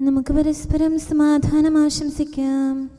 നമുക്ക് പരസ്പരം സമാധാനം ആശംസിക്കാം.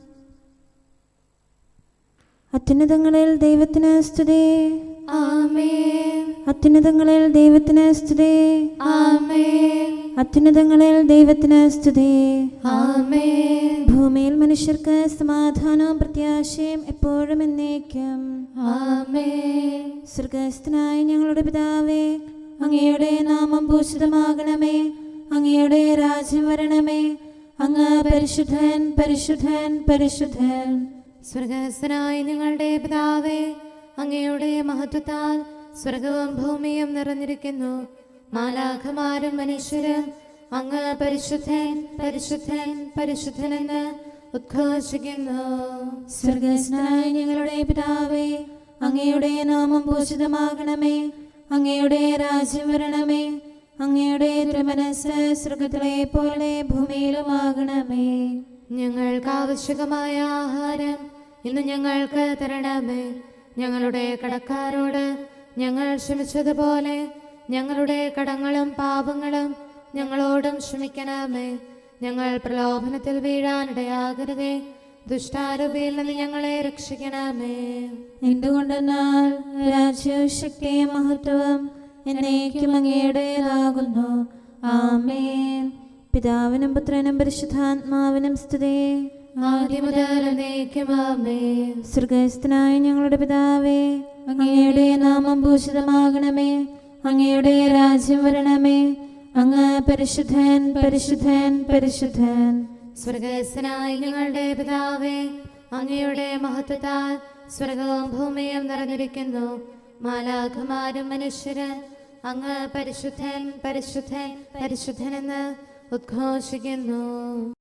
അത്യുന്നതങ്ങളിൽ ദൈവത്തിന് സ്തുതി. ആമേൻ. അത്യുന്നതങ്ങളിൽ ദൈവത്തിന് സ്തുതി. ആമേൻ. അത്യുന്നതങ്ങളിൽ ദൈവത്തിന് സ്തുതി. ആമേൻ. ഭൂമിയിൽ മനുഷ്യർക്ക് സമാധാനവും പ്രത്യാശയും എപ്പോഴും എന്നേക്കും. ആമേൻ. സ്വർഗ്ഗസ്ഥനായ ഞങ്ങളുടെ പിതാവേ, അങ്ങയുടെ നാമം പൂജിതമാകണമേ. അങ്ങയുടെ രാജ്യം വരണമേ. അങ്ങ് പരിശുദ്ധൻ, പരിശുദ്ധൻ, പരിശുദ്ധൻ. സ്വർഗ്ഗസ്ഥനായ ഞങ്ങളുടെ പിതാവേ, അങ്ങയുടെ മഹത്വത്താൽ സ്വർഗവും ഭൂമിയും നിറഞ്ഞിരിക്കുന്നു. മാലാഖമാരും മനുഷ്യരും അങ്ങ് പരിശുദ്ധൻ, പരിശുദ്ധൻ, പരിശുദ്ധനെന്ന് ഉദ്ഘോഷിക്കുന്നു. സ്വർഗ്ഗസ്ഥനായ ഞങ്ങളുടെ പിതാവേ, അങ്ങയുടെ നാമം പൂജിതമാകണമേ. അങ്ങയുടെ രാജ്യം വരണമേ. അങ്ങയുടെ തിരുമനസ്സ് സ്വർഗ്ഗത്തിലെ പോലെ ഭൂമിയിലുമാകണമേ. ഞങ്ങൾക്ക് ആവശ്യകമായ ആഹാരം ഇന്ന് ഞങ്ങൾക്ക് തരണമേ. ഞങ്ങളുടെ കടക്കാരോട് ഞങ്ങൾ ക്ഷമിച്ചതുപോലെ ഞങ്ങളുടെ കടങ്ങളും പാപങ്ങളും ഞങ്ങളോടും ക്ഷമിക്കണമേ. ഞങ്ങൾ പ്രലോഭനത്തിൽ വീഴാനിടയാകരുതേ. ദുഷ്ടാരൂപിയിൽ നിന്ന് ഞങ്ങളെ രക്ഷിക്കണമേ. എന്തുകൊണ്ടെന്നാൽ രാജ്യവും ശക്തിയും മഹത്വവും എന്നേക്കും അങ്ങയുടേതാകുന്നു. ആമേൻ. പിതാവിനും പുത്രനും പരിശുദ്ധാത്മാവിനും സ്തുതി. ആദ്യം മുതൽ എന്നേക്കും ആമേൻ. സ്വർഗ്ഗസ്ഥനായ ഞങ്ങളുടെ പിതാവേ, അങ്ങയുടെ നാമം പൂജിതമാകണമേ. അങ്ങയുടെ രാജ്യം വരണമേ. അങ്ങ് പരിശുദ്ധൻ, പരിശുദ്ധൻ, പരിശുദ്ധൻ. സ്വർഗ്ഗസ്ഥനായ ഞങ്ങളുടെ പിതാവേ, അങ്ങയുടെ മഹത്വത്താൽ സ്വർഗവും ഭൂമിയും നിറഞ്ഞിരിക്കുന്നു. മാലാഖമാരും മനുഷ്യരും അങ്ങ് പരിശുദ്ധൻ, പരിശുദ്ധൻ, പരിശുദ്ധനെന്ന് ഉദ്ഘോഷിക്കുന്നു.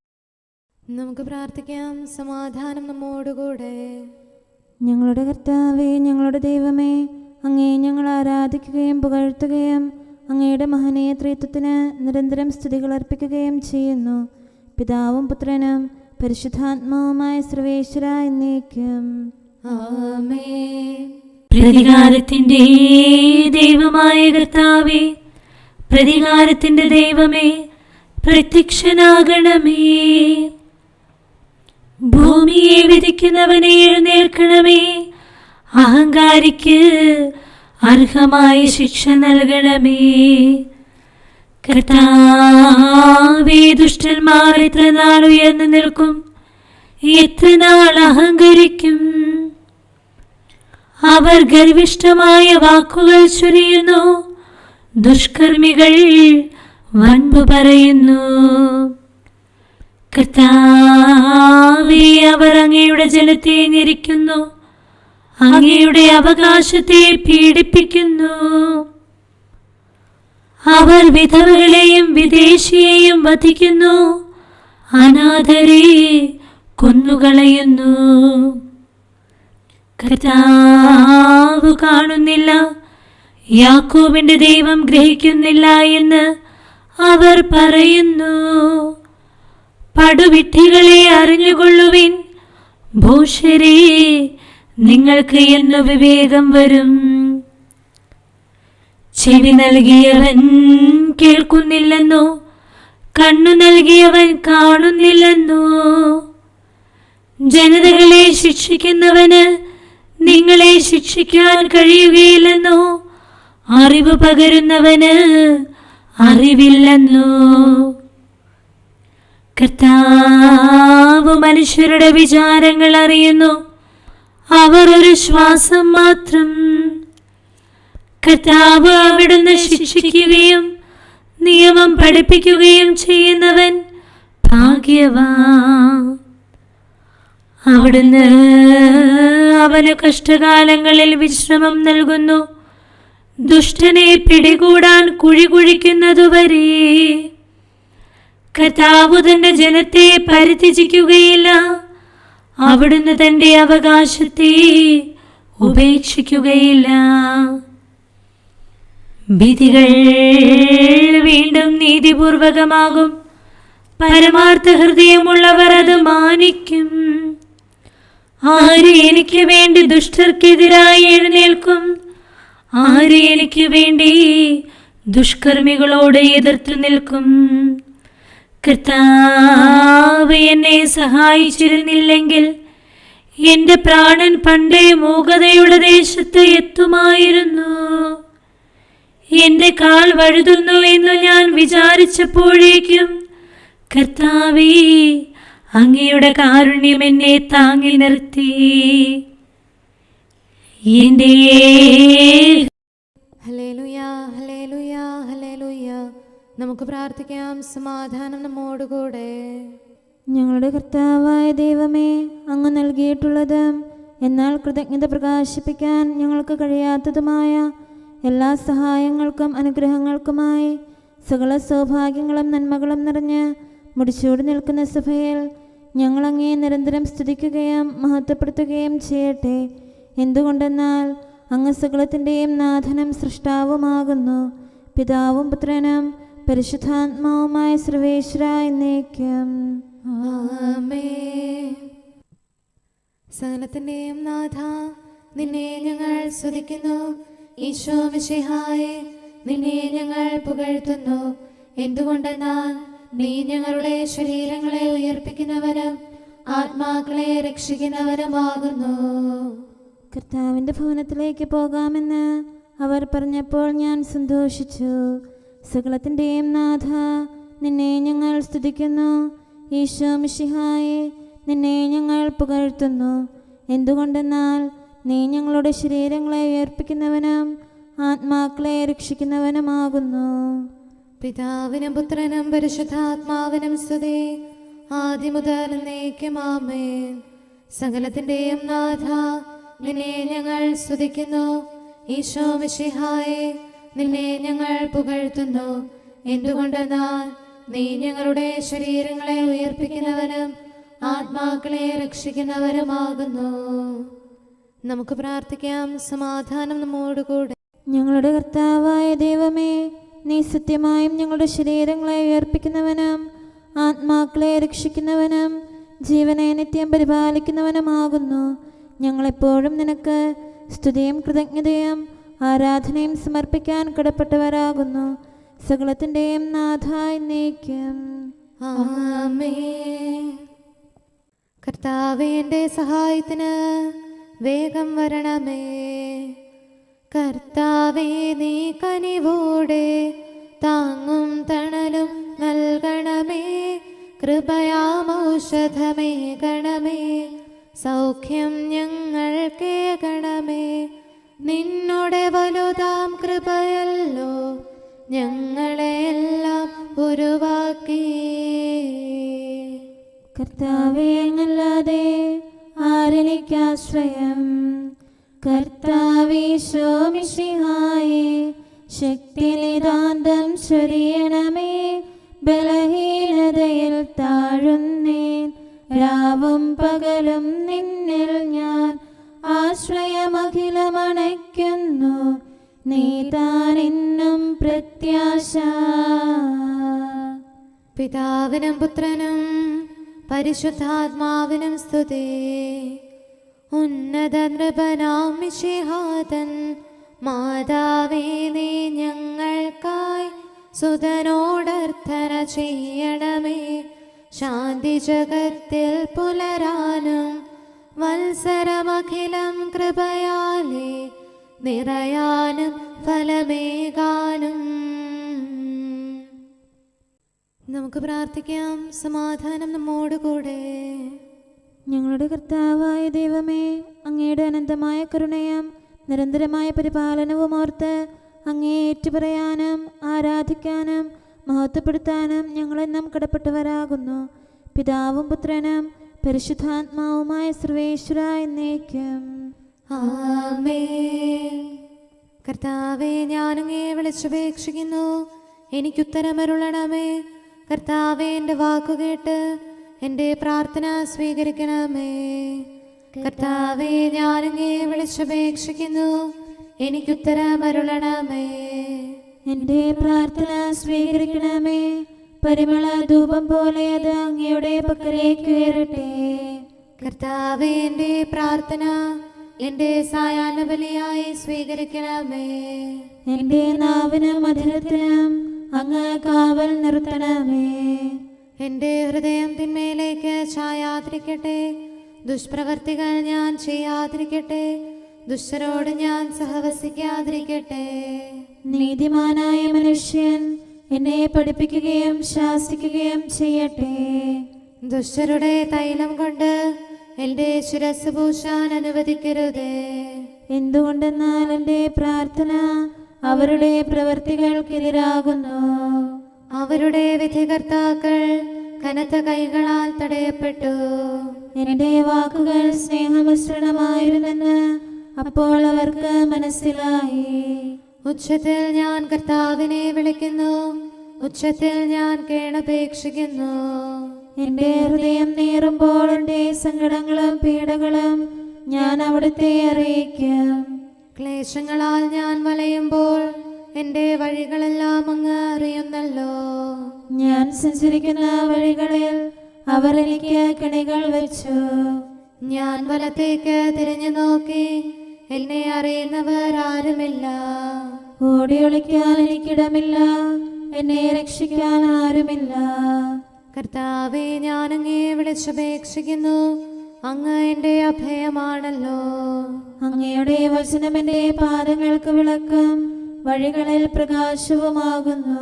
നമുക്ക് പ്രാർത്ഥിക്കാം. സമാധാനം നമ്മോടുകൂടെ. ഞങ്ങളുടെ കർത്താവേ, ഞങ്ങളുടെ ദൈവമേ, അങ്ങേ ഞങ്ങൾ ആരാധിക്കുകയും പുകഴ്ത്തുകയും അങ്ങയുടെ മഹനീയ ത്രിത്വത്തിന് നിരന്തരം സ്തുതികൾ അർപ്പിക്കുകയും ചെയ്യുന്നു. പിതാവും പുത്രനും പരിശുദ്ധാത്മാവുമായ സർവേശ്വര എന്നേക്കും. ആമേൻ. പ്രതികാരത്തിന്റെ ദൈവമായ കർത്താവേ, പ്രതികാരത്തിന്റെ ദൈവമേ, പ്രത്യക്ഷനാകണമേ. ഭൂമിയെ വിധിക്കുന്നവനെ എഴുന്നേൽക്കണമേ. അഹങ്കാരിക്ക് അർഹമായ ശിക്ഷ നൽകണമേ. കർത്താവേ, ദുഷ്ടന്മാർ എത്ര നാൾ ഉയർന്നു നിൽക്കും? എത്ര നാൾ അഹങ്കരിക്കും? അവർ ഗർവിഷ്ഠമായ വാക്കുകൾ ചൊരിയുന്നു. ദുഷ്കർമ്മികൾ വൻപു പറയുന്നു. കർത്താവേ, അവർ അങ്ങയുടെ ജനത്തെ ഞെരിക്കുന്നു. അങ്ങയുടെ അവകാശത്തെ പീഡിപ്പിക്കുന്നു. അവർ വിധവകളെയും വിദേശിയെയും വധിക്കുന്നു. അനാഥരെ കൊന്നുകളയുന്നു. കർത്താവ് കാണുന്നില്ല, യാക്കോബിന്റെ ദൈവം ഗ്രഹിക്കുന്നില്ല എന്ന് അവർ പറയുന്നു. പടുവിഡ്ഢികളെ അറിഞ്ഞുകൊള്ളുവിൻ. ഭോഷരേ, നിങ്ങൾക്ക് എന്ന് വിവേകം വരും. ചെവി നൽകിയവൻ കേൾക്കുന്നില്ലെന്നോ, കണ്ണു നൽകിയവൻ കാണുന്നില്ലെന്നോ? ജനതകളെ ശിക്ഷിക്കുന്നവന് നിങ്ങളെ ശിക്ഷിക്കാൻ കഴിയുകയില്ലെന്നോ? അറിവ് പകരുന്നവന് അറിവില്ലെന്നോ? കർത്താവ് മനുഷ്യരുടെ വിചാരങ്ങൾ അറിയുന്നു. അവർ ഒരു ശ്വാസം മാത്രം. കർത്താവ് അവിടുന്ന് ശിക്ഷിക്കുകയും നിയമം പഠിപ്പിക്കുകയും ചെയ്യുന്നവൻ ഭാഗ്യവാൻ. അവിടുന്ന് അവന് കഷ്ടകാലങ്ങളിൽ വിശ്രമം നൽകുന്നു. ദുഷ്ടനെ പിടികൂടാൻ കുഴി കുഴിക്കുന്നതുവരെ. കർത്താവ് തന്റെ ജനത്തെ പരിത്യജിക്കുകയില്ല. അവിടുന്ന് തന്റെ അവകാശത്തെ ഉപേക്ഷിക്കുകയില്ല. വിധികൾ വീണ്ടും നീതിപൂർവകമാകും. പരമാർത്ഥ ഹൃദയമുള്ളവർ അത് മാനിക്കും. ആര് എനിക്ക് വേണ്ടി ദുഷ്ടർക്കെതിരായി എഴുന്നേൽക്കും? ആര് എനിക്ക് വേണ്ടി ദുഷ്കർമ്മികളോട് എതിർത്തു നിൽക്കും? കർത്താവ് എന്നെ സഹായിച്ചിരുന്നില്ലെങ്കിൽ എന്റെ പ്രാണൻ പണ്ടേ മൂകതയുടെ ദേശത്ത് എത്തുമായിരുന്നു. എന്റെ കാൽ വഴുതുന്നു എന്ന് ഞാൻ വിചാരിച്ചപ്പോഴേക്കും കർത്താവേ, അങ്ങയുടെ കാരുണ്യം എന്നെ താങ്ങി നിർത്തി. എന്റെ ഹല്ലേലൂയ, ഹല്ലേലൂയ, ഹല്ലേലൂയ. നമുക്ക് പ്രാർത്ഥിക്കാം. സമാധാനം നമ്മോടുകൂടെ. ഞങ്ങളുടെ കർത്താവായ ദൈവമേ, അങ്ങ് നൽകിയിട്ടുള്ളതും എന്നാൽ കൃതജ്ഞത പ്രകാശിപ്പിക്കാൻ ഞങ്ങൾക്ക് കഴിയാത്തതുമായ എല്ലാ സഹായങ്ങൾക്കും അനുഗ്രഹങ്ങൾക്കുമായി സകല സൗഭാഗ്യങ്ങളും നന്മകളും നിറഞ്ഞ് മുടിച്ചൂടി നിൽക്കുന്ന സഭയിൽ ഞങ്ങൾ അങ്ങേ നിരന്തരം സ്തുതിക്കുകയും മഹത്വപ്പെടുത്തുകയും ചെയ്യട്ടെ. എന്തുകൊണ്ടെന്നാൽ അങ്ങ് സകലത്തിൻ്റെയും നാഥനും സൃഷ്ടാവുമാകുന്നു. പിതാവും പുത്രനും പരിശുദ്ധാത്മാവുമായ സർവേശ്വര എന്നേക്കും ആമേൻ. സകലത്തിന്റെയും നാഥ, നിന്നെ ഞങ്ങൾ സ്തുതിക്കുന്നു. ഈശോ മിശിഹായേ, നിന്നെ ഞങ്ങൾ പുകഴ്ത്തുന്നു. എന്തുകൊണ്ടെന്നാൽ നീ ഞങ്ങളുടെ ശരീരങ്ങളെ ഉയർപ്പിക്കുന്നവനും ആത്മാക്കളെ രക്ഷിക്കുന്നവനുമാകുന്നു. കർത്താവിൻ്റെ ഭവനത്തിലേക്ക് പോകാമെന്ന് അവർ പറഞ്ഞപ്പോൾ ഞാൻ സന്തോഷിച്ചു. സകലത്തിൻ്റെയും നാഥ, നിന്നെ ഞങ്ങൾ സ്തുതിക്കുന്നു. ഈശോ മിശിഹായേ, നിന്നെ ഞങ്ങൾ പുകഴ്ത്തുന്നു. എന്തുകൊണ്ടെന്നാൽ നീ ഞങ്ങളുടെ ശരീരങ്ങളെ ഉയർപ്പിക്കുന്നവനും ആത്മാക്കളെ രക്ഷിക്കുന്നവനുമാകുന്നു. പിതാവിനും പുത്രനും പരിശുദ്ധാത്മാവിനും സ്തുതി, ആദ്യം മുതൽ എന്നേക്കും ആമേൻ. സകലത്തിന്റെയും നാഥ, നിന്നെ ഞങ്ങൾ സ്തുതിക്കുന്നു. ഈശോ മിശിഹായേ, നിന്നെ ഞങ്ങൾ പുകഴ്ത്തുന്നു. എന്തുകൊണ്ടെന്നാൽ നീ ഞങ്ങളുടെ ശരീരങ്ങളെ ഉയർപ്പിക്കുന്നവനും ആത്മാക്കളെ രക്ഷിക്കുന്നവരുമാകുന്നു. നമുക്ക് പ്രാർത്ഥിക്കാം. സമാധാനം നമ്മോടുകൂടെ. ഞങ്ങളുടെ കർത്താവായ ദൈവമേ, നീ സത്യമായും ഞങ്ങളുടെ ശരീരങ്ങളെ ഉയർപ്പിക്കുന്നവനും ആത്മാക്കളെ രക്ഷിക്കുന്നവനും ജീവനെ നിത്യം പരിപാലിക്കുന്നവനുമാകുന്നു. ഞങ്ങളെപ്പോഴും നിനക്ക് സ്തുതിയും കൃതജ്ഞതയും ആരാധനയും സമർപ്പിക്കാൻ കടപ്പെട്ടവരാകുന്നു. സകലത്തിൻ്റെയും നാഥ എന്നേക്കും ആമേൻ. കർത്താവേ, എൻ്റെ സഹായത്തിന് വേഗം വരണമേ. കർത്താവേ, നീ കനിവോടെ താങ്ങും തണലും നൽകണമേ. കൃപയാമൗഷധമേകണമേ, സൗഖ്യം ഞങ്ങൾക്കേകണമേ. നിന്നോടെ വലുതാം കൃപയല്ലോ ഞങ്ങളെല്ലാം ഉരുവാക്കി. കർത്താവേ, അങ്ങല്ലാതെ ആരെനിക്കാശ്രയം? കർത്താവീശോ മിശിഹായേ, ശക്തിനിതാന്തം ചൊരിയണമേ. ബലഹീനതയിൽ താഴുന്നേൻ, രാവും പകലും നിന്നിൽ ഞാൻ ആശ്രയമഖിലമണയ്ക്കുന്നു. നീ താനെന്നും പ്രത്യാശ. പിതാവിനും പുത്രനും പരിശുദ്ധാത്മാവിനും സ്തുതി. ഉന്നത നൃപനാം മിശിഹാതൻ മാതാവേ, നീ ഞങ്ങൾക്കായി സുതനോടർത്ഥന ചെയ്യണമേ. ശാന്തി ജഗത്തിൽ പുലരാനും വത്സരമഖിലം കൃപയാലേ നിറയാനും ഫലമേകാനും. നമുക്ക് പ്രാർത്ഥിക്കാം. സമാധാനം നമ്മോടുകൂടെ. ഞങ്ങളുടെ കർത്താവായ ദൈവമേ, അങ്ങയുടെ അനന്തമായ കരുണയും നിരന്തരമായ പരിപാലനവും ഓർത്ത് അങ്ങേ ഏറ്റുപറയാനും ആരാധിക്കാനും മഹത്വപ്പെടുത്താനും ഞങ്ങളെന്നും കടപ്പെട്ടവരാകുന്നു. പിതാവും പുത്രനും പരിശുദ്ധാത്മാവുമായ സർവേശ്വര എന്നേക്കും ആമേൻ. കർത്താവേ, ഞാനങ്ങേ വിളിച്ചപേക്ഷിക്കുന്നു, എനിക്കുത്തരമരുളണമേ. കർത്താവേ, എൻ്റെ വാക്കുകേട്ട് എൻ്റെ പ്രാർത്ഥന സ്വീകരിക്കണമേ. കർത്താവേ, ഞാനങ്ങേ വിളിച്ചപേക്ഷിക്കുന്നു, എനിക്കുത്തരമരുളണമേ. എൻ്റെ പ്രാർത്ഥന സ്വീകരിക്കണമേ. പരിമള ധൂപം പോലെ അത് അങ്ങയുടെ പക്കലേക്ക് ഉയരട്ടെ. കർത്താവേ, എൻ്റെ പ്രാർത്ഥന എൻ്റെ സായാഹ്ന ബലിയായി സ്വീകരിക്കണമേ. എൻ്റെ നാവിനും മധുരത്തിനും അങ്ങ് കാവൽ നിർത്തണമേ. എൻ്റെ ഹൃദയം തിന്മയിലേക്ക് ചായാതിരിക്കട്ടെ. ദുഷ്പ്രവർത്തികൾ ഞാൻ ചെയ്യാതിരിക്കട്ടെ. ദുഷ്ടരോട് ഞാൻ സഹവസിക്കാതിരിക്കട്ടെ. നീതിമാനായ മനുഷ്യൻ എന്നെ പഠിപ്പിക്കുകയും ശാസിക്കുകയും ചെയ്യട്ടെ. ദുഷ്ടരുടെ തൈലം കൊണ്ട് എൻ്റെ ശിരസ് പൂശാൻ അനുവദിക്കരുതേ. എന്തുകൊണ്ടെന്നാൽ എൻ്റെ പ്രാർത്ഥന അവരുടെ പ്രവൃത്തികൾക്കെതിരാകുന്നു. അവരുടെ വിധികർത്താക്കൾ കനത്ത കൈകളാൽ തടയപ്പെട്ടു. എൻ്റെ വാക്കുകൾ സ്നേഹമിശ്രണമായിരുന്നെന്ന് അപ്പോൾ അവർക്ക് മനസ്സിലായി. ഉച്ചത്തിൽ ഞാൻ കർത്താവിനെ വിളിക്കുന്നു, ഉച്ചത്തിൽ ഞാൻ കേണപേക്ഷിക്കുന്നു. എൻ്റെ ഹൃദയം നീറുമ്പോൾ എൻ്റെ സങ്കടങ്ങളും പീഡകളും ഞാൻ അവിടുത്തെ അറിയിക്കും. ക്ലേശങ്ങളാൽ ഞാൻ വലയുമ്പോൾ എൻ്റെ വഴികളെല്ലാം അങ്ങ് അറിയുന്നല്ലോ. ഞാൻ സഞ്ചരിക്കുന്ന വഴികളിൽ അവർ എനിക്ക് കെണികൾ വെച്ചു. ഞാൻ വലത്തേക്ക് തിരിഞ്ഞു നോക്കി, എന്നെ അറിയുന്നവർ ആരുമില്ല. ഓടി ഒളിക്കാൻ എനിക്കിടമില്ല, എന്നെ രക്ഷിക്കാൻ ആരുമില്ല. കർത്താവേ, ഞാൻ അങ്ങേ വിളിച്ചപേക്ഷിക്കുന്നു, അങ്ങ് എൻ്റെ അഭയമാണല്ലോ. അങ്ങയുടെ വചനം എൻ്റെ പാദങ്ങൾക്ക് വിളക്കും വഴികളിൽ പ്രകാശവുമാകുന്നു.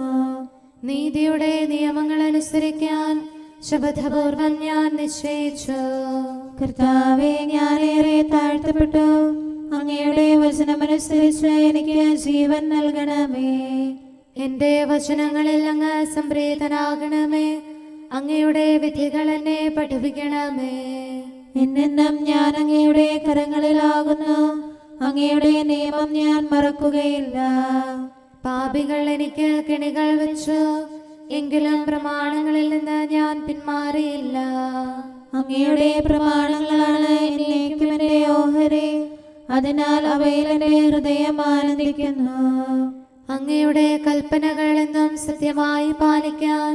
നീതിയുടെ നിയമങ്ങൾ അനുസരിക്കാൻ ശപഥപൂർവം ഞാൻ നിശ്ചയിച്ചു. കർത്താവേ, ഞാനേറെ താഴ്ത്തപ്പെട്ടു. അങ്ങയുടെ വചനമനുസരിച്ച് എനിക്ക് ജീവൻ നൽകണമേ. എൻ്റെ വചനങ്ങളിൽ അങ്ങ് സംപ്രീതനാകണമേ. അങ്ങയുടെ വിധികൾ എന്നെ പഠിപ്പിക്കണമേ. എന്നെന്നും ഞാൻ അങ്ങയുടെ കരങ്ങളിലാകുന്നു. അങ്ങയുടെ നിയമം ഞാൻ മറക്കുകയില്ല. പാപികൾ എനിക്ക് കെണികൾ വെച്ചു, എങ്കിലും പ്രമാണങ്ങളിൽ നിന്ന് ഞാൻ പിന്മാറിയില്ല. അങ്ങയുടെ പ്രമാണങ്ങളാണ് എന്നേക്കും എൻ്റെ ഓഹരി. അതിനാൽ അവയിൽ എൻ്റെ ഹൃദയം ആനന്ദിക്കുന്നു. അങ്ങയുടെ കൽപ്പനകൾ എന്നും സത്യമായി പാലിക്കാൻ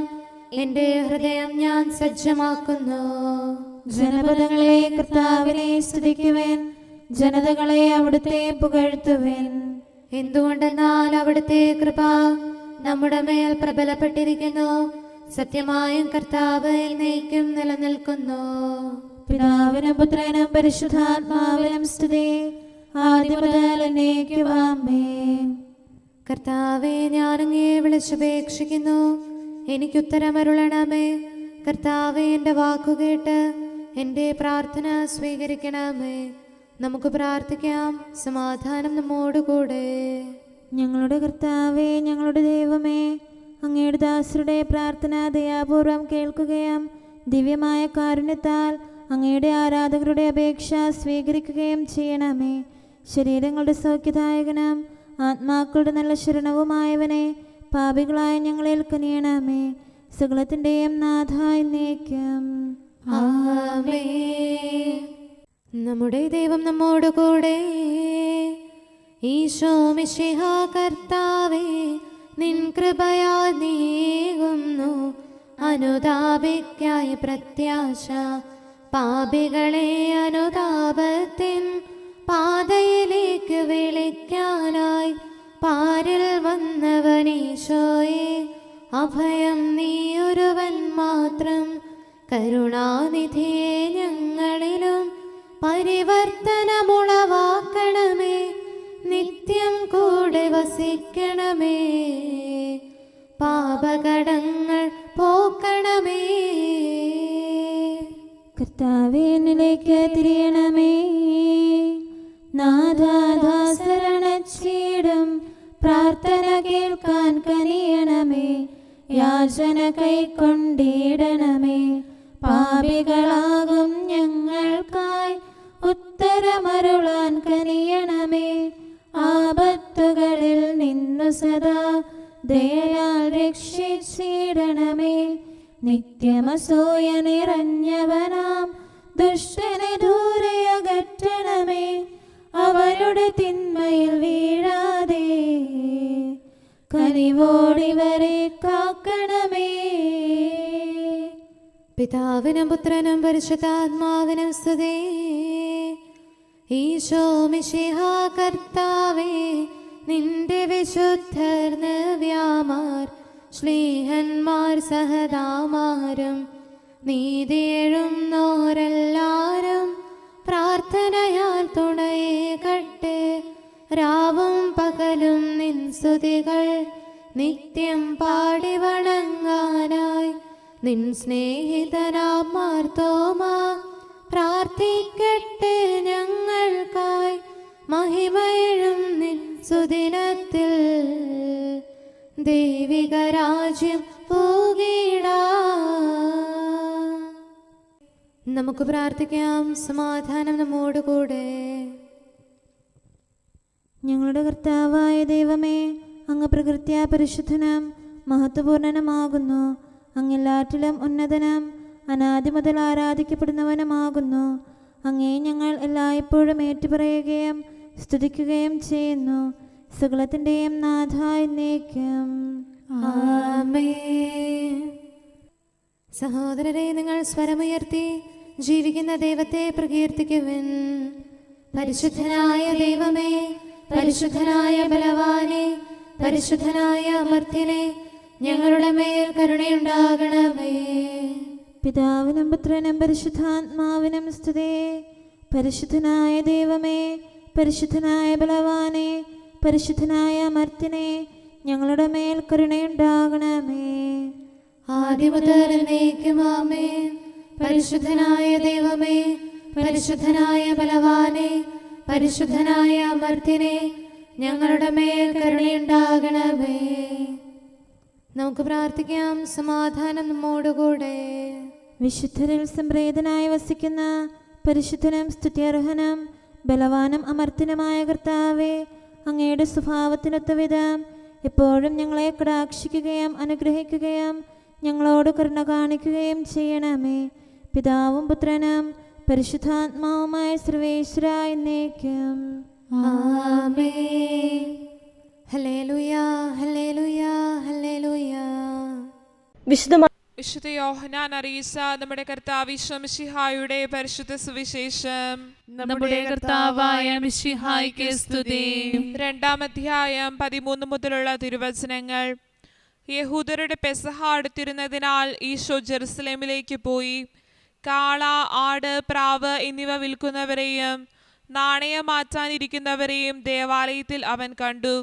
എൻ്റെ ഹൃദയം ഞാൻ സജ്ജമാക്കുന്നു. ജനപദങ്ങളെ കർത്താവിനെ സ്തുതിക്കുവേൻ, ജനതകളെ അവിടുത്തെ പുകഴ്ത്തുവേൻ. എന്തുകൊണ്ടെന്നാൽ അവിടുത്തെ കൃപ നമ്മുടെ മേൽ പ്രബലപ്പെട്ടിരിക്കുന്നു. സത്യമായും കർത്താവ് എന്നേക്കും നിലനിൽക്കുന്നു. പിതാവിനും പുത്രനും പരിശുദ്ധാത്മാവിനും സ്തുതി, ആദ്യം മുതൽ എന്നേക്കും ആമേൻ. കർത്താവേ, ഞാൻ അങ്ങേ വിളിച്ചപേക്ഷിക്കുന്നു, എനിക്കുത്തരമരുളണമേ. കർത്താവേ, എൻ്റെ വാക്കുകേട്ട് എൻ്റെ പ്രാർത്ഥന സ്വീകരിക്കണമേ. നമുക്ക് പ്രാർത്ഥിക്കാം. സമാധാനം നമ്മോടുകൂടെ. ഞങ്ങളുടെ കർത്താവേ, ഞങ്ങളുടെ ദൈവമേ, അങ്ങയുടെ ദാസരുടെ പ്രാർത്ഥന ദയാപൂർവം കേൾക്കുകയും ദിവ്യമായ കാരുണ്യത്താൽ അങ്ങയുടെ ആരാധകരുടെ അപേക്ഷ സ്വീകരിക്കുകയും ചെയ്യണമേ. ശരീരങ്ങളുടെ സൗഖ്യദായകനും ആത്മാക്കളുടെ നല്ല ശരണവുമായവനെ, പാപികളായ ഞങ്ങളിൽ കനിയണമേ. സകലത്തിൻ്റെയും നാഥായി എന്നേക്കും ആമേൻ. നമ്മുടെ ദൈവം നമ്മോടുകൂടെ. ഈശോ മിശിഹാ കർത്താവേ, നിൻ കൃപയാൽ നീങ്ങുന്നു അനുതാപിക്കായ പ്രത്യാശ. പാപികളെ അനുതാപത്തിൻ പാതയിലേക്ക് വിളിക്കാനായി പാരിൽ വന്നവനീശോയെ, അഭയം നീയൊരുവൻ മാത്രം. കരുണാനിധിയെ ഞങ്ങളിലും പരിവർത്തനമുളവാക്കണമേ. നിത്യം കൂടെ വസിക്കണമേ. പാപകടങ്ങൾ പോക്കണമേ. കർത്താവേ, എന്നിലേക്ക് തിരിയണമേ. നാഥാദാസരണച്ചീടും പ്രാർത്ഥന കേൾക്കാൻ കനിയണമേ. യാചന കൈക്കൊണ്ടിടണമേ. പാപികളാകും ഞങ്ങൾക്കായി ഉത്തരമരുളാൻ കനിയണമേ. ആപത്തുകളിൽ നിന്നു സദാ ദയയാൽ രക്ഷിച്ചിടണമേ. നിത്യമസൂയ നിറഞ്ഞവനാം ദുഷ്ടനെ ദൂരെ അകറ്റണമേ. അവരുടെ തിന്മയിൽ വീഴാതെ കനിവോടിവരെ കാക്കണമേ. പിതാവിനും പുത്രനും പരിശുദ്ധാത്മാവിനും സ്തുതി. ഈശോ മിശിഹാ കർത്താവേ, നിന്റെ വിശുദ്ധർ നവ്യാമാർ ശ്ലീഹന്മാർ സഹദാമാരും നീതിയെഴുന്നോരെല്ലാരും പ്രാർത്ഥനയാൽ തുണയേകട്ടെ. രാവും പകലും നിൻ സ്തുതികൾ നിത്യം പാടി വണങ്ങാനായി നിൻ സ്നേഹിതനാം മാർത്തോമാ പ്രാർത്ഥിക്കട്ടെ ഞങ്ങൾക്കായി. മഹിമയിലും നിൻ സുദിനത്തിൽ ദൈവിക രാജ്യം പൂകിടാ. നമുക്ക് പ്രാർത്ഥിക്കാം. സമാധാനം നമ്മോടുകൂടെ. ഞങ്ങളുടെ കർത്താവായ ദൈവമേ, അങ്ങ് പ്രകൃത്യാ പരിശുദ്ധനും മഹത്വപൂർണനുമാകുന്നു. അങ്ങെല്ലാറ്റിലും ഉന്നതനും അനാദി മുതൽ ആരാധിക്കപ്പെടുന്നവനുമാകുന്നു. അങ്ങേ ഞങ്ങൾ എല്ലായ്പ്പോഴും ഏറ്റുപറയുകയും സ്തുതിക്കുകയും ചെയ്യുന്നു. സകലത്തിൻ്റെയും നാഥ എന്നേക്കും. ആമേൻ. സഹോദരരെ, നിങ്ങൾ സ്വരമുയർത്തി ജീവിക്കുന്ന ദൈവത്തെ പ്രകീർത്തിക്കുവിൻ. പരിശുദ്ധനായ ദൈവമേ, പരിശുദ്ധനായ ബലവാനെ, പരിശുദ്ധനായ അമർത്യനെ, ഞങ്ങളുടെ മേൽ കരുണയുണ്ടാകണമേ. പിതാവിനും പുത്രനും പരിശുദ്ധാത്മാവിനും സ്തുതി. പരിശുദ്ധനായ ദൈവമേ, പരിശുദ്ധനായ ബലവാനെ, പരിശുദ്ധനായ അമർത്യനെ, ഞങ്ങളുടെ മേൽ കരുണയുണ്ടാകണമേ. ആദിമുതൽ എന്നേക്കും ആമേൻ. പരിശുദ്ധനായ ദൈവമേ, പരിശുദ്ധനായ ബലവാനെ, പരിശുദ്ധനായ അമർത്യനെ, ഞങ്ങളുടെ മേൽ കരുണയുണ്ടാകണമേ. നമുക്ക് പ്രാർത്ഥിക്കാം. സമാധാനം നമ്മോടുകൂടെ. വിശുദ്ധരിൽ സംപ്രീതനായി വസിക്കുന്ന പരിശുദ്ധനും സ്തുത്യർഹനും ബലവാനും അമർത്യനുമായ കർത്താവേ, അങ്ങയുടെ സ്വഭാവത്തിനൊത്ത വിധം എപ്പോഴും ഞങ്ങളെ കടാക്ഷിക്കുകയും അനുഗ്രഹിക്കുകയും ഞങ്ങളോട് കരുണ കാണിക്കുകയും ചെയ്യണമേ. പിതാവും പുത്രനും പരിശുദ്ധാത്മാവുമായ സർവേശ്വര എന്നേക്കും. ആമേൻ. ഹല്ലേലൂയ, ഹല്ലേലൂയ, ഹല്ലേലൂയ. വിശുദ്ധ യോഹന്നാൻ അറിയിച്ച നമ്മുടെ കർത്താവ് ഈശോ മിശിഹായുടെ പരിശുദ്ധ സുവിശേഷം. നമ്മുടെ കർത്താവായ മിശിഹായ്ക്ക് സ്തുതി. 2-ാം അധ്യായം 13 മുതലുള്ള തിരുവചനങ്ങൾ. യഹൂദരുടെ പെസഹ അടുത്തിരുന്നതിനാൽ ഈശോ ജെറുസലേമിലേക്ക് പോയി. കാള, ആട്, പ്രാവ് എന്നിവ വിൽക്കുന്നവരെയും നാണയം മാറ്റാനിരിക്കുന്നവരെയും ദേവാലയത്തിൽ അവൻ കണ്ടു.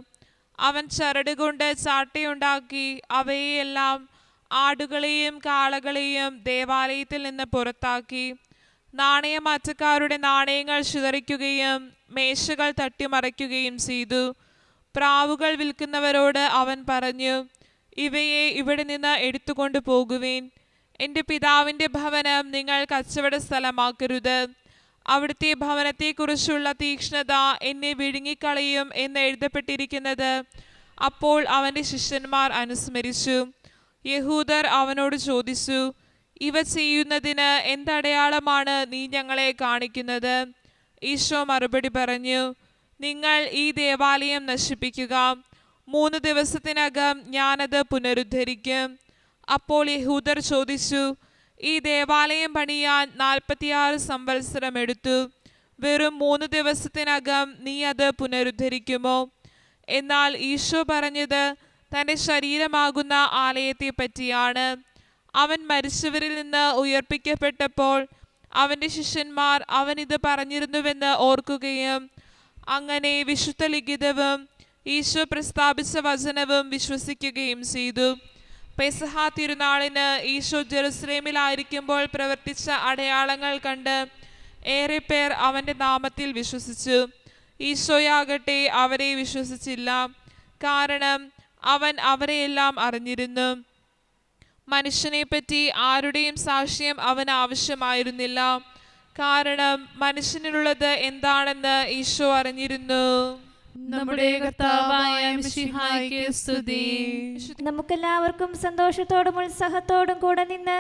അവൻ ചരട് കൊണ്ട് ചാട്ടയുണ്ടാക്കി അവയെല്ലാം, ആടുകളെയും കാളകളെയും ദേവാലയത്തിൽ നിന്ന് പുറത്താക്കി. നാണയമാറ്റക്കാരുടെ നാണയങ്ങൾ ചിതറിക്കുകയും മേശകൾ തട്ടിമറിക്കുകയും ചെയ്തു. പ്രാവുകൾ വിൽക്കുന്നവരോട് അവൻ പറഞ്ഞു, ഇവയെ ഇവിടെ നിന്ന് എടുത്തുകൊണ്ട് പോകുവിൻ. എൻ്റെ പിതാവിൻ്റെ ഭവനം നിങ്ങൾ കച്ചവട സ്ഥലമാക്കരുത്. അവിടുത്തെ ഭവനത്തെക്കുറിച്ചുള്ള തീക്ഷ്ണത എന്നെ വിഴുങ്ങിക്കളയും എന്ന് എഴുതപ്പെട്ടിരിക്കുന്നത് അപ്പോൾ അവൻ്റെ ശിഷ്യന്മാർ അനുസ്മരിച്ചു. യഹൂദർ അവനോട് ചോദിച്ചു, ഇവ ചെയ്യുന്നതിന് എന്തടയാളമാണ് നീ ഞങ്ങളെ കാണിക്കുന്നത്? ഈശോ മറുപടി പറഞ്ഞു, നിങ്ങൾ ഈ ദേവാലയം നശിപ്പിക്കുക, 3 ദിവസത്തിനകം ഞാനത് പുനരുദ്ധരിക്കും. അപ്പോൾ യഹൂദർ ചോദിച്ചു, ഈ ദേവാലയം പണിയാൻ 46 സംവത്സരം എടുത്തു. വെറും 3 ദിവസത്തിനകം നീ അത് പുനരുദ്ധരിക്കുമോ? എന്നാൽ ഈശോ പറഞ്ഞത് തൻ്റെ ശരീരമാകുന്ന ആലയത്തെ പറ്റിയാണ്. അവൻ മരിച്ചവരിൽ നിന്ന് ഉയർപ്പിക്കപ്പെട്ടപ്പോൾ അവൻ്റെ ശിഷ്യന്മാർ അവനിത് പറഞ്ഞിരുന്നുവെന്ന് ഓർക്കുകയും അങ്ങനെ വിശുദ്ധ ലിഖിതവും ഈശോ പ്രസ്താവിച്ച വചനവും വിശ്വസിക്കുകയും ചെയ്തു. പെസഹ തിരുനാളിന് ഈശോ ജെറുസലേമിലായിരിക്കുമ്പോൾ പ്രവർത്തിച്ച അടയാളങ്ങൾ കണ്ട് ഏറെ പേർ അവൻ്റെ നാമത്തിൽ വിശ്വസിച്ചു. ഈശോയാകട്ടെ അവരെ വിശ്വസിച്ചില്ല, കാരണം അവൻ അവരെയെല്ലാം അറിഞ്ഞിരുന്നു. മനുഷ്യനെപ്പറ്റി ആരുടെയും സാക്ഷ്യം അവന് ആവശ്യമായിരുന്നില്ല, കാരണം മനുഷ്യനിലുള്ളത് എന്താണെന്ന് ഈശോ അറിഞ്ഞിരുന്നു. നമ്മുടെ കർത്താവായ മിശിഹായ്ക്ക് സ്തുതി. നമുക്കെല്ലാവർക്കും സന്തോഷത്തോടും ഉത്സാഹത്തോടും കൂടെ നിന്ന്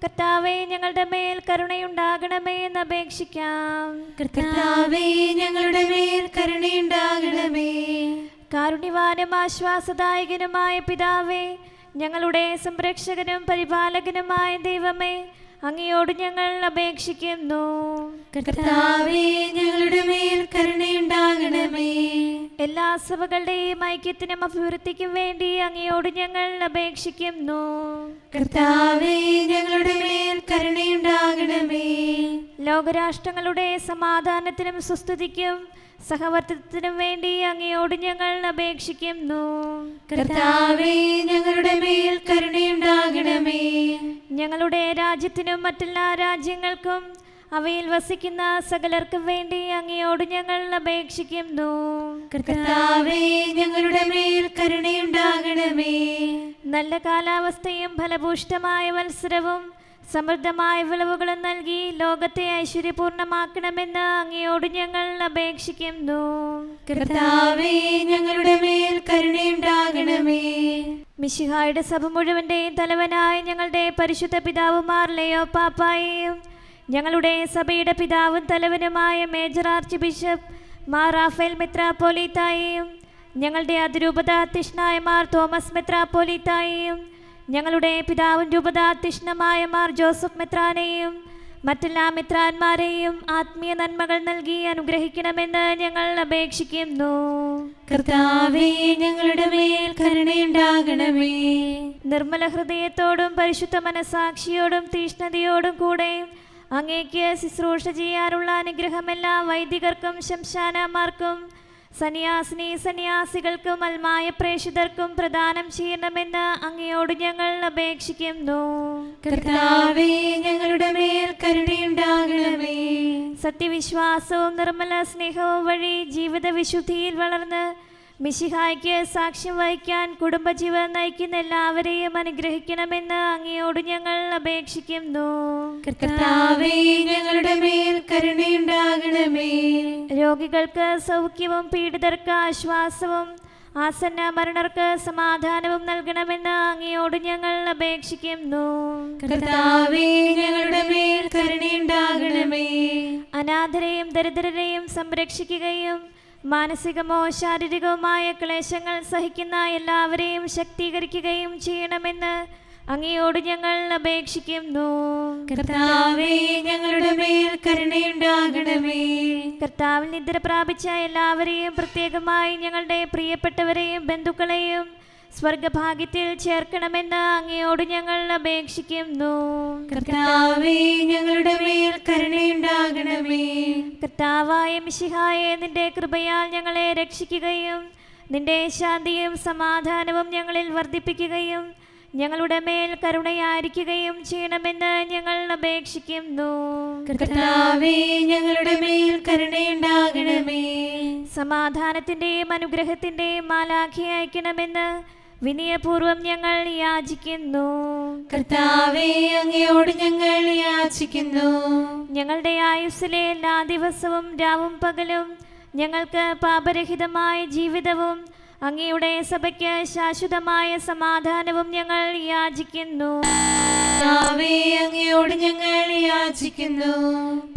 കർത്താവേ, ഞങ്ങളുടെ മേൽ കരുണയുണ്ടാകണമേ എന്ന് അപേക്ഷിക്കാം. കർത്താവേ, ഞങ്ങളുടെ മേൽ കരുണയുണ്ടാകണമേ. കാരുണ്യവാനും ആശ്വാസദായകനുമായ പിതാവേ, ഞങ്ങളുടെ സംരക്ഷകനും പരിപാലകനുമായ ദൈവമേ, അങ്ങയോട് ഞങ്ങൾ അപേക്ഷിക്കുന്നു. കർത്താവേ, ഞങ്ങളുടെ മേൽ കരുണയുണ്ടാകണമേ. എല്ലാ സഭകളുടെയും ഐക്യത്തിനും അഭിവൃദ്ധിക്കും വേണ്ടി അങ്ങയോട് ഞങ്ങൾ അപേക്ഷിക്കുന്നു. കർത്താവേ, ഞങ്ങളുടെ മേൽ കരുണയുണ്ടാകണമേ. ലോകരാഷ്ട്രങ്ങളുടെ സമാധാനത്തിനും സുസ്ഥിതിക്കും സഹവർത്തിത്വത്തിനും വേണ്ടി അങ്ങയോട് ഞങ്ങൾ അപേക്ഷിക്കുന്നു. കർത്താവേ, ഞങ്ങളുടെ മേൽ കരുണയുണ്ടാകണമേ. ഞങ്ങളുടെ രാജ്യത്തിനും മറ്റെല്ലാ രാജ്യങ്ങൾക്കും അവയിൽ വസിക്കുന്ന സകലർക്കും വേണ്ടി അങ്ങയോട് ഞങ്ങൾ അപേക്ഷിക്കുന്നു. കർത്താവേ, ഞങ്ങളുടെ മേൽ കരുണയുണ്ടാകണമേ. നല്ല കാലാവസ്ഥയും ഫലഭൂഷ്ടമായ മത്സരവും സമൃദ്ധമായ വിളവുകളും നൽകി ലോകത്തെ ഐശ്വര്യപൂർണമാക്കണമെന്ന് അങ്ങയോട് ഞങ്ങൾ അപേക്ഷിക്കുന്നു. കർത്താവേ, ഞങ്ങളുടെ മേൽ കരുണയുണ്ടാകണമേ. മിശിഹായുടെ സഭ മുഴുവന്റെയും തലവനായ ഞങ്ങളുടെ പരിശുദ്ധ പിതാവുമാർ ലെയോ പാപ്പായെയും ഞങ്ങളുടെ സഭയുടെ പിതാവും തലവനുമായ major archbishop Mar Raphael മെത്രാപ്പോലീത്തായെയും ഞങ്ങളുടെ അതിരൂപതാധ്യക്ഷനായ മാർ തോമസ് മെത്രാപ്പോലീത്തായെയും ഞങ്ങളുടെ പിതാവും രൂപതാധ്യക്ഷനുമായ മാർ ജോസഫ് മെത്രാനെയും മറ്റെല്ലാ മെത്രാന്മാരെയും ആത്മീയ നന്മകൾ നൽകി അനുഗ്രഹിക്കണമെന്ന് ഞങ്ങൾ അപേക്ഷിക്കുന്നു. കർത്താവേ, ഞങ്ങളുടെ മേൽ കരുണയുണ്ടാകണമേ. നിർമ്മല ഹൃദയത്തോടും പരിശുദ്ധ മനസാക്ഷിയോടും തീഷ്ണതയോടും കൂടെ അങ്ങേക്ക് ശുശ്രൂഷ ചെയ്യാനുള്ള അനുഗ്രഹമെല്ലാ വൈദികർക്കും ശംശാനമാർക്കും സന്യാസികൾക്കും അൽമായ പ്രേക്ഷിതർക്കും പ്രദാനം ചെയ്യണമെന്ന് അങ്ങയോട് ഞങ്ങൾ അപേക്ഷിക്കുന്നു. കർത്താവേ, ഞങ്ങളുടെ മേൽ കരുണയുണ്ടാകണമേ. സത്യവിശ്വാസവും നിർമ്മല സ്നേഹവും വഴി ജീവിത വിശുദ്ധിയിൽ വളർന്ന് മിശിഹായ്ക്ക് സാക്ഷ്യം വഹിക്കാൻ കുടുംബജീവൻ നയിക്കുന്ന എല്ലാവരെയും അനുഗ്രഹിക്കണമെന്ന് അങ്ങയോട് ഞങ്ങൾ അപേക്ഷിക്കുന്നു. കർത്താവേ, ഞങ്ങളുടെ മേൽ കരുണയുണ്ടാകണമേ. രോഗികൾക്ക് സൗഖ്യവും പീഡിതർക്ക് ആശ്വാസവും ആസന്ന മരണർക്ക് സമാധാനവും നൽകണമെന്ന് അങ്ങയോട് ഞങ്ങൾ അപേക്ഷിക്കുന്നു. കർത്താവേ, ഞങ്ങളുടെ മേൽ കരുണയുണ്ടാകണമേ. അനാഥരെയും ദരിദ്രരെയും സംരക്ഷിക്കുകയും മാനസികമോ ശാരീരികവുമായ ക്ലേശങ്ങൾ സഹിക്കുന്ന എല്ലാവരെയും ശക്തീകരിക്കുകയും ചെയ്യണമെന്ന് അങ്ങയോട് ഞങ്ങൾ അപേക്ഷിക്കുന്നു. കർത്താവേ, ഞങ്ങളുടെ മേൽ കരുണയുണ്ടാകണമേ. കർത്താവിൽ നിദ്ര പ്രാപിച്ച എല്ലാവരെയും പ്രത്യേകമായി ഞങ്ങളുടെ പ്രിയപ്പെട്ടവരെയും ബന്ധുക്കളെയും സ്വർഗഭാഗ്യത്തിൽ ചേർക്കണമെന്ന് അങ്ങയോട് ഞങ്ങൾ അപേക്ഷിക്കുന്നു. കർത്താവേ, ഞങ്ങളുടെ മേൽ കരുണയുണ്ടാകണമേ. കർത്താവായ മിശിഹായെ, നിന്റെ കൃപയാൽ ഞങ്ങളെ രക്ഷിക്കുകയും നിന്റെ ശാന്തിയും സമാധാനവും ഞങ്ങളിൽ വർദ്ധിപ്പിക്കുകയും ഞങ്ങളുടെ മേൽ കരുണയായിരിക്കുകയും ചെയ്യണമെന്ന് ഞങ്ങൾ അപേക്ഷിക്കുന്നു. കർത്താവേ, ഞങ്ങളുടെ മേൽ കരുണയുണ്ടാകണമേ. സമാധാനത്തിന്റെയും അനുഗ്രഹത്തിന്റെയും മാലാഖയെ അയക്കണമെന്ന് വിനയപൂർവം ഞങ്ങൾ യാചിക്കുന്നു. കർത്താവേ, അങ്ങയോട് ഞങ്ങൾ യാചിക്കുന്നു. ഞങ്ങളുടെ ആയുസ്സിലെ എല്ലാ ദിവസവും രാവും പകലും ഞങ്ങൾക്ക് പാപരഹിതമായ ജീവിതവും അങ്ങയുടെ സഭയ്ക്ക് ശാശ്വതമായ സമാധാനവും ഞങ്ങൾ യാചിക്കുന്നു. കർത്താവേ, അങ്ങയോട് ഞങ്ങൾ യാചിക്കുന്നു.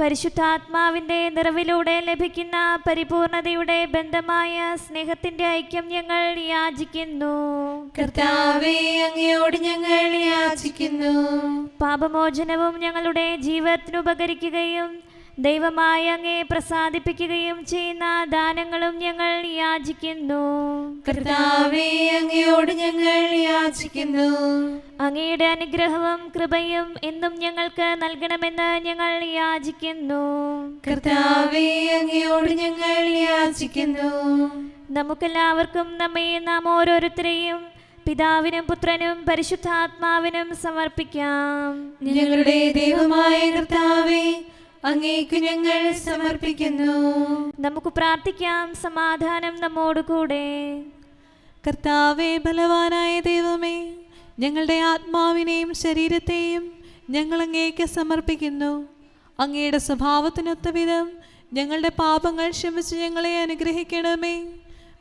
പരിശുദ്ധാത്മാവിന്റെ നിറവിലൂടെ ലഭിക്കുന്ന പരിപൂർണതയുടെ ബന്ധമായ സ്നേഹത്തിന്റെ ഐക്യം ഞങ്ങൾ യാചിക്കുന്നു. കർത്താവേ, അങ്ങയോട് ഞങ്ങൾ യാചിക്കുന്നു. പാപമോചനവും ഞങ്ങളുടെ ജീവിതത്തിനുപകരിക്കുകയും ദൈവമായ അങ്ങയെ പ്രസാദിപ്പിക്കുകയും ചെയ്യുന്ന ദാനങ്ങളും ഞങ്ങൾ യാചിക്കുന്നു. കർത്താവേ, അങ്ങയോട് ഞങ്ങൾ യാചിക്കുന്നു. അങ്ങയുടെ അനുഗ്രഹവും കൃപയും എന്നും ഞങ്ങൾക്ക് നൽകണമെന്ന് ഞങ്ങൾ യാചിക്കുന്നു. കർത്താവേ, അങ്ങയോട് ഞങ്ങൾ യാചിക്കുന്നു. നമുക്കെല്ലാവർക്കും നാം ഓരോരുത്തരെയും പിതാവിനും പുത്രനും പരിശുദ്ധാത്മാവിനും സമർപ്പിക്കാം. ഞങ്ങളുടെ ദൈവമായ കർത്താവേ, അങ്ങേക്ക് ഞങ്ങൾ സമർപ്പിക്കുന്നു. നമുക്ക് പ്രാർത്ഥിക്കാം. സമാധാനം നമ്മോടുകൂടെ. കർത്താവേ, ബലവാനായ ദൈവമേ, ഞങ്ങളുടെ ആത്മാവിനെയും ശരീരത്തെയും ഞങ്ങൾ അങ്ങേക്ക് സമർപ്പിക്കുന്നു. അങ്ങയുടെ സ്വഭാവത്തിനൊത്ത വിധം ഞങ്ങളുടെ പാപങ്ങൾ ക്ഷമിച്ച് ഞങ്ങളെ അനുഗ്രഹിക്കണമേ.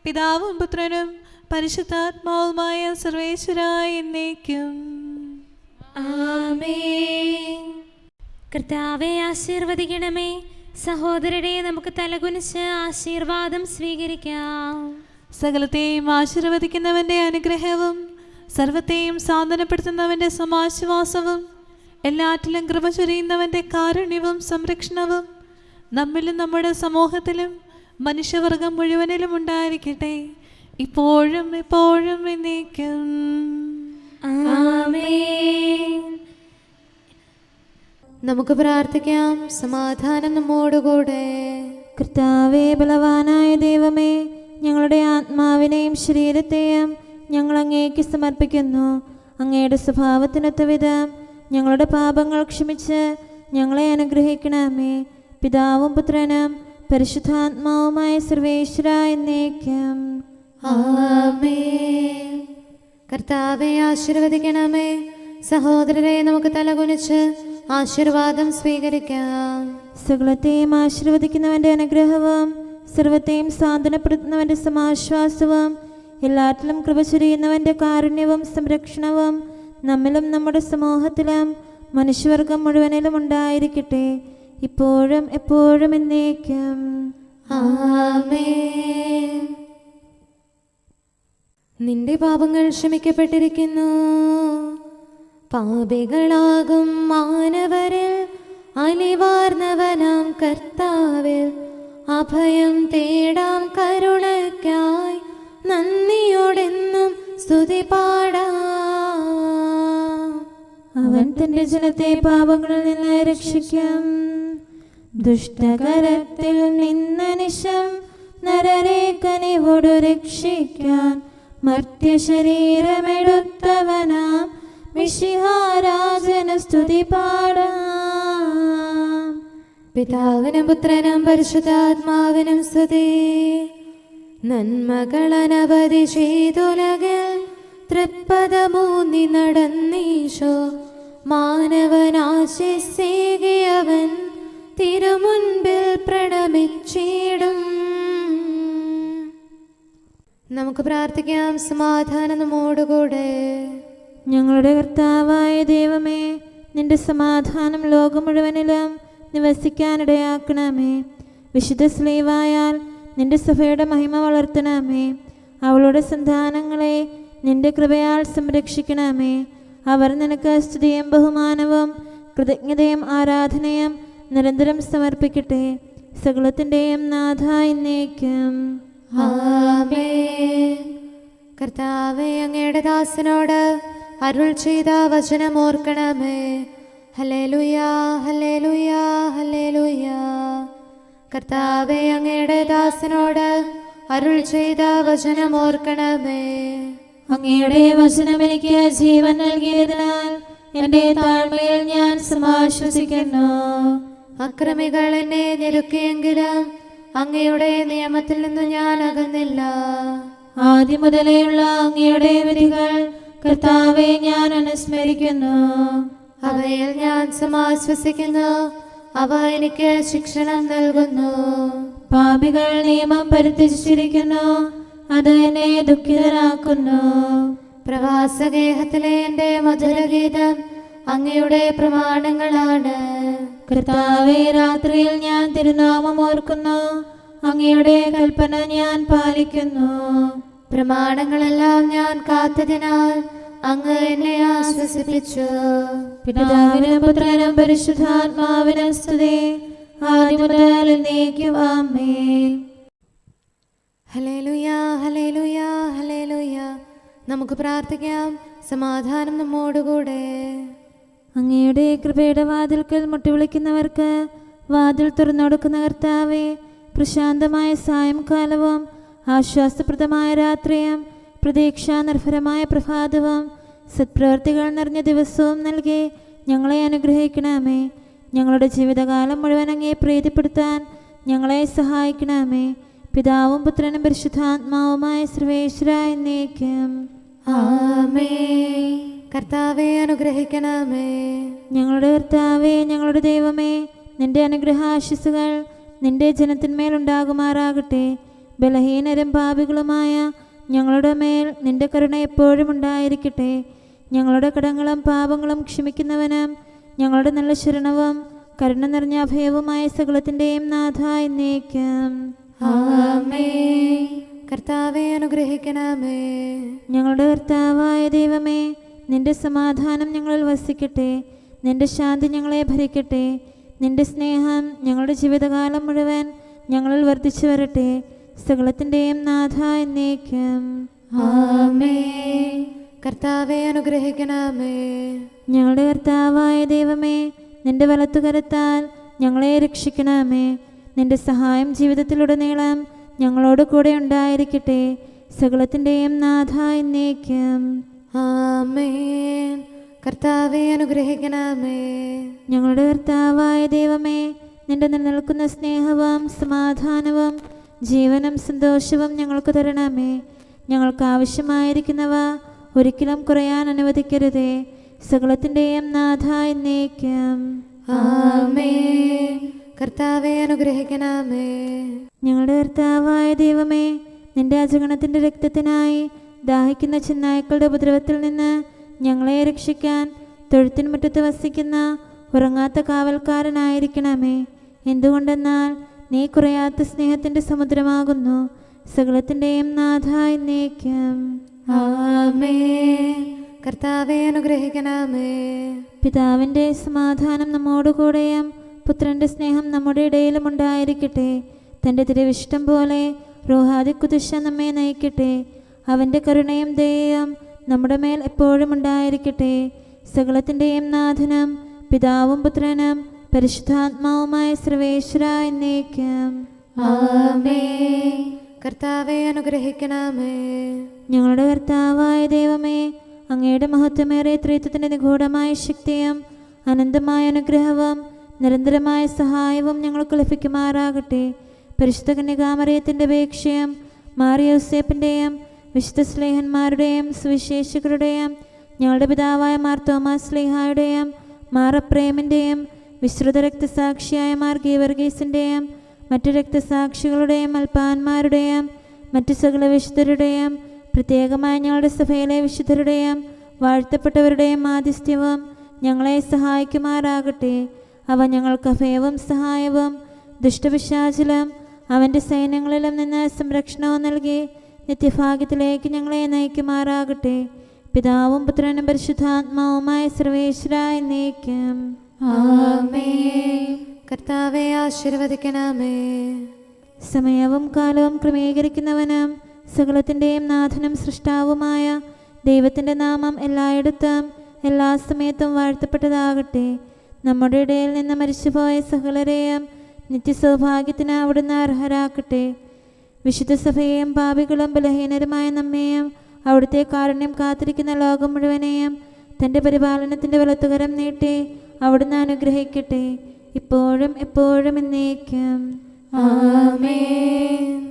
പിതാവും പുത്രനും പരിശുദ്ധാത്മാവുമായ സർവേശ്വരായ എന്നേക്കും ആമേൻ. കർത്താവെ ആശീർവദിക്കണമേ. സഹോദരരെ, നമുക്ക് തലകുനിച്ച് ആശീർവാദം സ്വീകരിക്കാം. സകലത്തെയും ആശീർവദിക്കുന്നവന്റെ അനുഗ്രഹവും സർവത്തെയും സാന്ത്വനപ്പെടുത്തുന്നവന്റെ സമാശ്വാസവും എല്ലാറ്റിലും കൃപ ചൊരിയുന്നവന്റെ കാരുണ്യവും സംരക്ഷണവും നമ്മിലും നമ്മുടെ സമൂഹത്തിലും മനുഷ്യവർഗം മുഴുവനിലും ഉണ്ടായിരിക്കട്ടെ, ഇപ്പോഴും എപ്പോഴും എന്നേക്കും. ആമേൻ. നമുക്ക് പ്രാർത്ഥിക്കാം. സമാധാനം നമ്മോടുകൂടെ. കർത്താവേ, ബലവാനായ ദൈവമേ, ഞങ്ങളുടെ ആത്മാവിനെയും ശരീരത്തെയും ഞങ്ങൾ അങ്ങേക്ക് സമർപ്പിക്കുന്നു. അങ്ങയുടെ സ്വഭാവത്തിനൊത്ത വിധം ഞങ്ങളുടെ പാപങ്ങൾ ക്ഷമിച്ച് ഞങ്ങളെ അനുഗ്രഹിക്കണമേ. പിതാവും പുത്രനും പരിശുദ്ധാത്മാവുമായ സർവേശ്വര എന്നേക്കും. ആമേൻ. കർത്താവെ ആശീർവദിക്കണമേ. സഹോദരരെ, നമുക്ക് തലകുനിച്ച് ആശീർവാദം സ്വീകരിക്കാം. സകലത്തെയും ആശീർവദിക്കുന്നവന്റെ അനുഗ്രഹവും സർവത്തെയും സാന്ത്വനപ്പെടുത്തുന്നവന്റെ സമാശ്വാസവും എല്ലാറ്റിലും കൃപ ചൊരിയുന്നവന്റെ കാരുണ്യവും സംരക്ഷണവും നമ്മിലും നമ്മുടെ സമൂഹത്തിലും മനുഷ്യവർഗം മുഴുവനിലും ഉണ്ടായിരിക്കട്ടെ, ഇപ്പോഴും എപ്പോഴും എന്നേക്കും. ആമേൻ. നിന്റെ പാപങ്ങൾ ക്ഷമിക്കപ്പെട്ടിരിക്കുന്നു. പാപികളാകും മാനവരിൽ അലിവാർന്നവനാം കർത്താവിൽ അഭയം തേടാം. കരുണയ്ക്കായി നന്ദിയോടെന്നും സ്തുതി പാടാം. അവൻ തന്റെ ജനത്തെ പാപങ്ങളിൽ നിന്ന് രക്ഷിക്കും. ദുഷ്ടകരത്തിൽ നിന്നനിശം നരരെ കനിവോടു രക്ഷിക്കാൻ മർത്യശരീരമെടുത്തവനാം മിശിഹാരാജന സ്തുതി പാടാം. പിതാവിനും പുത്രനും പരിശുദ്ധാത്മാവിനും സ്തുതി. നന്മകളനവധി ചെയ്തുലകിൽ തൃപ്പദമൂന്നി നടന്നീശോ. മാനവനാശിസേകിയവൻ തിരുമുൻപിൽ പ്രണമിച്ചിടും. നമുക്ക് പ്രാർത്ഥിക്കാം. സമാധാനം നമ്മോടുകൂടെ. ഞങ്ങളുടെ കർത്താവായ ദൈവമേ, നിന്റെ സമാധാനം ലോകം മുഴുവനിലും നിവസിക്കാനിടയാക്കണമേ. വിശുദ്ധ സ്ലീവായാൽ നിന്റെ സഭയുടെ മഹിമ വളർത്തണമേ. അവളുടെ സന്താനങ്ങളെ നിന്റെ കൃപയാൽ സംരക്ഷിക്കണമേ. അവർ നിനക്ക് സ്തുതിയും ബഹുമാനവും കൃതജ്ഞതയും ആരാധനയും നിരന്തരം സമർപ്പിക്കട്ടെ, സകലത്തിൻ്റെയും നാഥ എന്നേക്കും. ആമേൻ. കർത്താവേ, അങ്ങയുടെ ദാസനോട് അരുൾ ചെയ്ത വചനം ഓർക്കണമേ. ഹല്ലേലൂയാ, ഹല്ലേലൂയാ, ഹല്ലേലൂയാ. കർത്താവേ, അങ്ങയുടെ ദാസനോട് അരുൾ ചെയ്ത വചനം ഓർക്കണമേ. അങ്ങയുടെ വചനം എനിക്ക് ജീവൻ നൽകിയതിനാൽ എൻ്റെ താഴ്മയിൽ ഞാൻ സമാശ്വസിക്കുന്നു. അക്രമികൾ എന്നെ ഞെരുക്കിയെങ്കിലും അങ്ങയുടെ നിയമത്തിൽ നിന്ന് ഞാൻ അകന്നില്ല. ആദ്യം മുതലേയുള്ള അങ്ങയുടെ വിധികൾ കർത്താവെ ഞാൻ അനുസ്മരിക്കുന്നു. അവയിൽ ഞാൻ സമാശ്വസിക്കുന്നു. അവ എനിക്ക് ശിക്ഷണം നൽകുന്നു. പാപികൾ നിയമം പരിത്യജിച്ചിരിക്കുന്നു, അത് എന്നെ ദുഃഖിതനാക്കുന്നു. പ്രവാസഗേഹത്തിലെ എൻ്റെ മധുരഗീതം അങ്ങയുടെ പ്രമാണങ്ങളാണ്. കർത്താവെ, രാത്രിയിൽ ഞാൻ തിരുനാമം ഓർക്കുന്നു, അങ്ങയുടെ കൽപ്പന ഞാൻ പാലിക്കുന്നു. പ്രമാണങ്ങളെല്ലാം ഞാൻ കാത്തതിനാൽ അങ്ങ് എന്നെ ആശ്വസിപ്പിച്ചു. പിതാവിനും പുത്രനും പരിശുദ്ധാത്മാവിനും സ്തുതി, ആദ്യം മുതൽ എന്നേക്കും. ആമേൻ. ഹല്ലേലൂയാ, ഹല്ലേലൂയാ, ഹല്ലേലൂയാ. നമുക്ക് പ്രാർത്ഥിക്കാം. സമാധാനം നമ്മോടുകൂടെ. അങ്ങയുടെ കൃപയുടെ വാതിൽക്കൽ മുട്ടിവിളിക്കുന്നവർക്ക് വാതിൽ തുറന്നുകൊടുക്കുന്ന കർത്താവേ, പ്രശാന്തമായ സായംകാലവും ആശ്വാസപ്രദമായ രാത്രിയും പ്രതീക്ഷാനിർഭരമായ പ്രഭാതവും സത്പ്രവർത്തികൾ നിറഞ്ഞ ദിവസവും നൽകി ഞങ്ങളെ അനുഗ്രഹിക്കണമേ. ഞങ്ങളുടെ ജീവിതകാലം മുഴുവൻ അങ്ങേ പ്രീതിപ്പെടുത്താൻ ഞങ്ങളെ സഹായിക്കണമേ. പിതാവും പുത്രനും പരിശുദ്ധാത്മാവുമായ സർവേശ്വര എന്നേക്കും. ആമേൻ. കർത്താവെ അനുഗ്രഹിക്കണമേ. ഞങ്ങളുടെ കർത്താവേ, ഞങ്ങളുടെ ദൈവമേ, നിന്റെ അനുഗ്രഹാശിസുകൾ നിന്റെ ജനത്തിന്മേലുണ്ടാകുമാറാകട്ടെ. ബലഹീനരും പാപികളുമായ ഞങ്ങളുടെ മേൽ നിന്റെ കരുണ എപ്പോഴും ഉണ്ടായിരിക്കട്ടെ. ഞങ്ങളുടെ കടങ്ങളും പാപങ്ങളും ക്ഷമിക്കുന്നവനും ഞങ്ങളുടെ നല്ല ശരണവും കരുണ നിറഞ്ഞ അഭയവുമായ സകലത്തിൻ്റെയും നാഥ എന്നേക്കും. ആമേൻ. കർത്താവെ അനുഗ്രഹിക്കണമേ. ഞങ്ങളുടെ കർത്താവായ ദൈവമേ, നിന്റെ സമാധാനം ഞങ്ങളിൽ വസിക്കട്ടെ. നിന്റെ ശാന്തി ഞങ്ങളെ ഭരിക്കട്ടെ. നിന്റെ സ്നേഹം ഞങ്ങളുടെ ജീവിതകാലം മുഴുവൻ ഞങ്ങളിൽ വർദ്ധിച്ചു വരട്ടെ. സകലത്തിൻ്റെയും നാഥ എന്നേക്കും. ആമേൻ. കർത്താവെ അനുഗ്രഹിക്കണമേ. ഞങ്ങളുടെ കർത്താവായ ദൈവമേ, നിന്റെ വലത്തുകരത്താൽ ഞങ്ങളെ രക്ഷിക്കണമേ. നിന്റെ സഹായം ജീവിതത്തിലുടനീളം ഞങ്ങളോട് കൂടെ ഉണ്ടായിരിക്കട്ടെ. സകലത്തിൻ്റെയും നാഥ എന്നേക്കും. ആമേൻ. കർത്താവെ അനുഗ്രഹിക്കണമേ. ഞങ്ങളുടെ കർത്താവായ ദൈവമേ, നിന്റെ നിലനിൽക്കുന്ന സ്നേഹവും സമാധാനവും ജീവനും സന്തോഷവും ഞങ്ങൾക്ക് തരണമേ. ഞങ്ങൾക്ക് ആവശ്യമായിരിക്കുന്നവ ഒരിക്കലും കുറയാൻ അനുവദിക്കരുതേ. സകലത്തിൻ്റെയും നാഥ എന്നേക്കും. ആമേൻ. കർത്താവെ അനുഗ്രഹിക്കണമേ. ഞങ്ങളുടെ കർത്താവായ ദൈവമേ, നിന്റെ അജഗണത്തിൻ്റെ രക്തത്തിനായി ദാഹിക്കുന്ന ചെന്നായ്ക്കളുടെ ഉപദ്രവത്തിൽ നിന്ന് ഞങ്ങളെ രക്ഷിക്കാൻ തൊഴുത്തിൻ മുറ്റത്ത് വസിക്കുന്ന ഉറങ്ങാത്ത കാവൽക്കാരനായിരിക്കണമേ. എന്തുകൊണ്ടെന്നാൽ നീ കുറയാത്ത സ്നേഹത്തിൻ്റെ സമുദ്രമാകുന്നു. സകലത്തിൻ്റെയും നാഥ എന്നേക്കും. ആമേൻ. കർത്താവെ അനുഗ്രഹിക്കണമേ. പിതാവിൻ്റെ സമാധാനം നമ്മോടുകൂടെയും പുത്രൻ്റെ സ്നേഹം നമ്മുടെ ഇടയിലും ഉണ്ടായിരിക്കട്ടെ. തൻ്റെ തിരുവിഷ്ടം പോലെ റൂഹാദിക്കുദിശ നമ്മെ നയിക്കട്ടെ. അവൻ്റെ കരുണയും ദയയും നമ്മുടെ മേൽ എപ്പോഴും ഉണ്ടായിരിക്കട്ടെ. സകലത്തിൻ്റെയും നാഥനും പിതാവും പുത്രനും പരിശുദ്ധാത്മാവുമായ സർവേശ്വര എന്നേക്കും. ആമേൻ. കർത്താവെ അനുഗ്രഹിക്കണമേ. ഞങ്ങളുടെ കർത്താവായ ദൈവമേ, അങ്ങയുടെ മഹത്വമേറിയ ത്രിത്വത്തിൻ്റെ നിഗൂഢമായ ശക്തിയും അനന്തമായ അനുഗ്രഹവും നിരന്തരമായ സഹായവും ഞങ്ങൾക്ക് ലഭിക്കുമാറാകട്ടെ. പരിശുദ്ധ കന്യകാമറിയത്തിൻ്റെ അപേക്ഷയും മാറിയോസേപ്പിൻ്റെയും വിശുദ്ധ സ്ലേഹന്മാരുടെയും സുവിശേഷകരുടെയും ഞങ്ങളുടെ പിതാവായ മാർ തോമാസ് സ്ലീഹായുടെയും മാർ അപ്രേമിൻ്റെയും വിശ്രുത രക്തസാക്ഷിയായ മാർ ഗീവർഗീസിൻ്റെയും മറ്റു രക്തസാക്ഷികളുടെയും അൽപ്പാന്മാരുടെയും മറ്റു സകല വിശുദ്ധരുടെയും പ്രത്യേകമായി ഞങ്ങളുടെ സഭയിലെ വിശുദ്ധരുടെയും വാഴ്ത്തപ്പെട്ടവരുടെയും മാധ്യസ്ഥ്യവും ഞങ്ങളെ സഹായിക്കുമാറാകട്ടെ. അവ ഞങ്ങൾക്ക് അഭയവും സഹായവും ദുഷ്ടപിശാചിലും അവൻ്റെ സൈന്യങ്ങളിലും നിന്ന് സംരക്ഷണവും നൽകി നിത്യഭാഗ്യത്തിലേക്ക് ഞങ്ങളെ നയിക്കുമാറാകട്ടെ. പിതാവും പുത്രനും പരിശുദ്ധാത്മാവുമായ സർവേശ്വര എന്നേക്കും. ആമേൻ. കർത്താവെ ആശീർവദിക്കണമേ. സമയവും കാലവും ക്രമീകരിക്കുന്നവനും സകലത്തിൻ്റെയും നാഥനും സൃഷ്ടാവുമായ ദൈവത്തിൻ്റെ നാമം എല്ലായിടത്തും എല്ലാ സമയത്തും വാഴ്ത്തപ്പെട്ടതാകട്ടെ. നമ്മുടെ ഇടയിൽ നിന്ന് മരിച്ചുപോയ സകലരെയും നിത്യസൗഭാഗ്യത്തിന് അവിടുന്ന് അർഹരാക്കട്ടെ. വിശുദ്ധ സഭയെയും പാപികളും ബലഹീനരുമായ നമ്മെയും അവിടുത്തെ കാരുണ്യം കാത്തിരിക്കുന്ന ലോകം മുഴുവനെയും തൻ്റെ പരിപാലനത്തിൻ്റെ വലത്തുകരം നീട്ടി അവിടുന്ന് അനുഗ്രഹിക്കട്ടെ, ഇപ്പോഴും എപ്പോഴും എന്നേക്കും. ആമേൻ.